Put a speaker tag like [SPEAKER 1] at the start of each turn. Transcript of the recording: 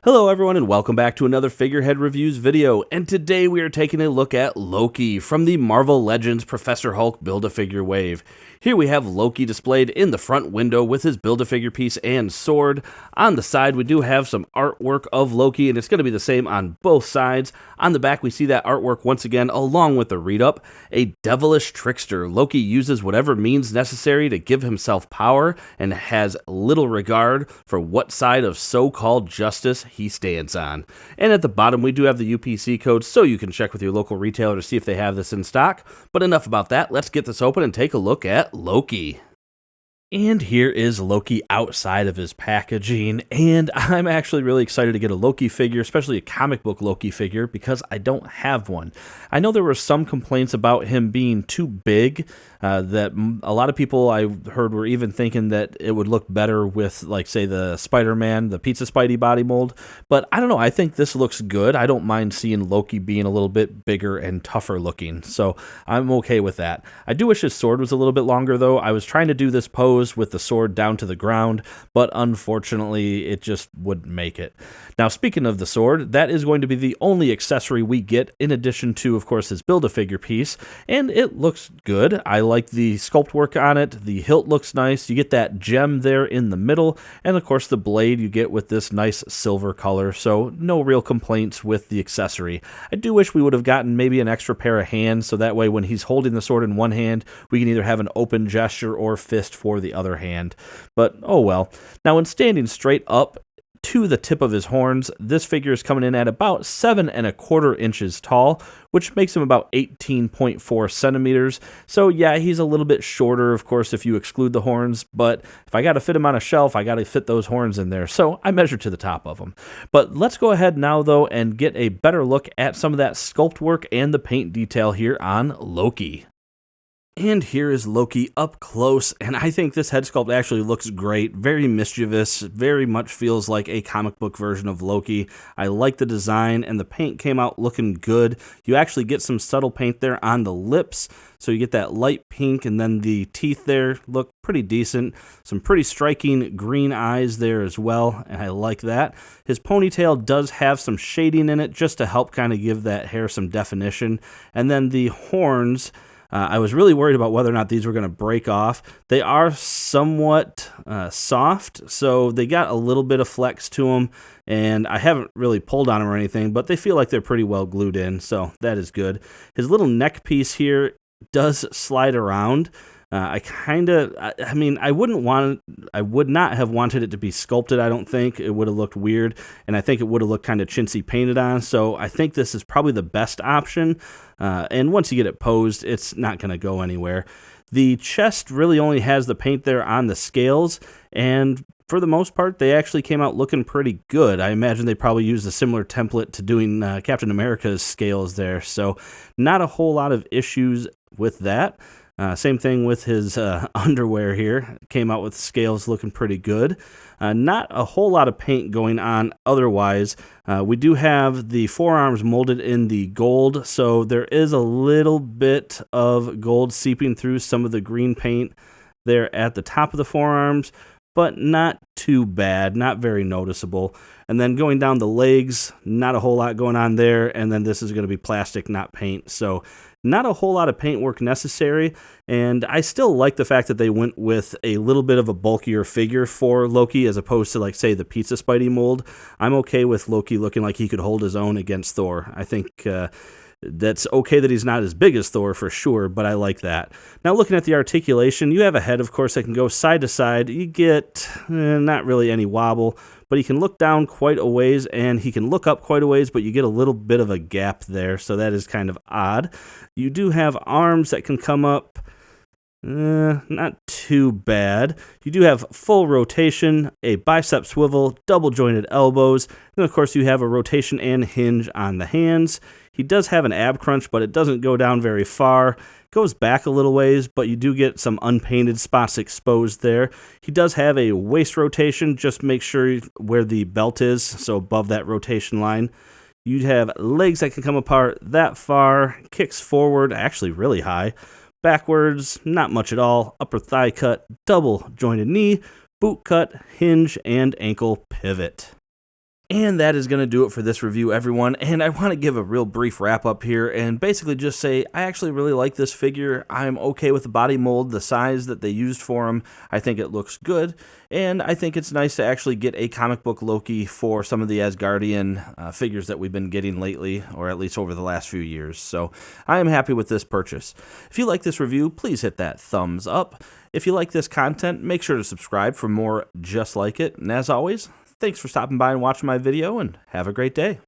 [SPEAKER 1] Hello everyone and welcome back to another Figurehead Reviews video, and today we are taking a look at Loki from the Marvel Legends Professor Hulk Build-A-Figure wave. Here we have Loki displayed in the front window with his Build-A-Figure piece and sword. On the side we do have some artwork of Loki, and it's going to be the same on both sides. On the back we see that artwork once again along with the read-up. A devilish trickster, Loki uses whatever means necessary to give himself power and has little regard for what side of so-called justice he stands on. And at the bottom we do have the UPC code, so you can check with your local retailer to see if they have this in stock. But enough about that, let's get this open and take a look at Loki. And here is Loki outside of his packaging, and I'm actually really excited to get a Loki figure, especially a comic book Loki figure, because I don't have one. I know there were some complaints about him being too big, that a lot of people I heard were even thinking that it would look better with, like, say, the Spider-Man, the Pizza Spidey body mold, but I don't know, I think this looks good. I don't mind seeing Loki being a little bit bigger and tougher looking, so I'm okay with that. I do wish his sword was a little bit longer, though. I was trying to do this pose with the sword down to the ground, but unfortunately it just wouldn't make it. Now, speaking of the sword, that is going to be the only accessory we get in addition to, of course, his Build-A-Figure piece, and it looks good. I like the sculpt work on it. The hilt looks nice. You get that gem there in the middle, and of course the blade you get with this nice silver color, so no real complaints with the accessory. I do wish we would have gotten maybe an extra pair of hands, so that way when he's holding the sword in one hand, we can either have an open gesture or fist for the other hand, but oh well. Now, when standing straight up to the tip of his horns, this figure is coming in at about 7¼ inches tall, which makes him about 18.4 centimeters. So yeah, he's a little bit shorter, of course, if you exclude the horns, but if I got to fit him on a shelf, I got to fit those horns in there, so I measured to the top of him. But let's go ahead now, though, and get a better look at some of that sculpt work and the paint detail here on Loki. And here is Loki up close, and I think this head sculpt actually looks great. Very mischievous, very much feels like a comic book version of Loki. I like the design, and the paint came out looking good. You actually get some subtle paint there on the lips, so you get that light pink, and then the teeth there look pretty decent. Some pretty striking green eyes there as well, and I like that. His ponytail does have some shading in it, just to help kind of give that hair some definition. And then the horns, I was really worried about whether or not these were going to break off. They are somewhat soft, so they got a little bit of flex to them, and I haven't really pulled on them or anything, but they feel like they're pretty well glued in, so that is good. His little neck piece here does slide around. I would not have wanted it to be sculpted. I don't think it would have looked weird, and I think it would have looked kind of chintzy painted on, so I think this is probably the best option, and once you get it posed, it's not going to go anywhere. The chest really only has the paint there on the scales, and for the most part, they actually came out looking pretty good. I imagine they probably used a similar template to doing Captain America's scales there, so not a whole lot of issues with that. Same thing with his underwear here. Came out with scales looking pretty good. Not a whole lot of paint going on otherwise. We do have the forearms molded in the gold, so there is a little bit of gold seeping through some of the green paint there at the top of the forearms, but not too bad, not very noticeable. And then going down the legs, not a whole lot going on there, and then this is going to be plastic, not paint, so not a whole lot of paint work necessary, and I still like the fact that they went with a little bit of a bulkier figure for Loki as opposed to, like, say, the Pizza Spidey mold. I'm okay with Loki looking like he could hold his own against Thor. I think that's okay that he's not as big as Thor for sure, but I like that. Now, looking at the articulation, you have a head, of course, that can go side to side. You get not really any wobble, but he can look down quite a ways, and he can look up quite a ways, but you get a little bit of a gap there, so that is kind of odd. You do have arms that can come up, not too bad. You do have full rotation, a bicep swivel, double jointed elbows, and of course you have a rotation and hinge on the hands. He does have an ab crunch, but it doesn't go down very far. It goes back a little ways, but you do get some unpainted spots exposed there. He does have a waist rotation, just make sure where the belt is, so above that rotation line. You have legs that can come apart that far, kicks forward, actually really high, backwards, not much at all, upper thigh cut, double jointed knee, boot cut, hinge, and ankle pivot. And that is going to do it for this review, everyone. And I want to give a real brief wrap up here and basically just say I actually really like this figure. I'm okay with the body mold, the size that they used for him. I think it looks good. And I think it's nice to actually get a comic book Loki for some of the Asgardian figures that we've been getting lately, or at least over the last few years. So I am happy with this purchase. If you like this review, please hit that thumbs up. If you like this content, make sure to subscribe for more just like it. And as always, thanks for stopping by and watching my video, and have a great day.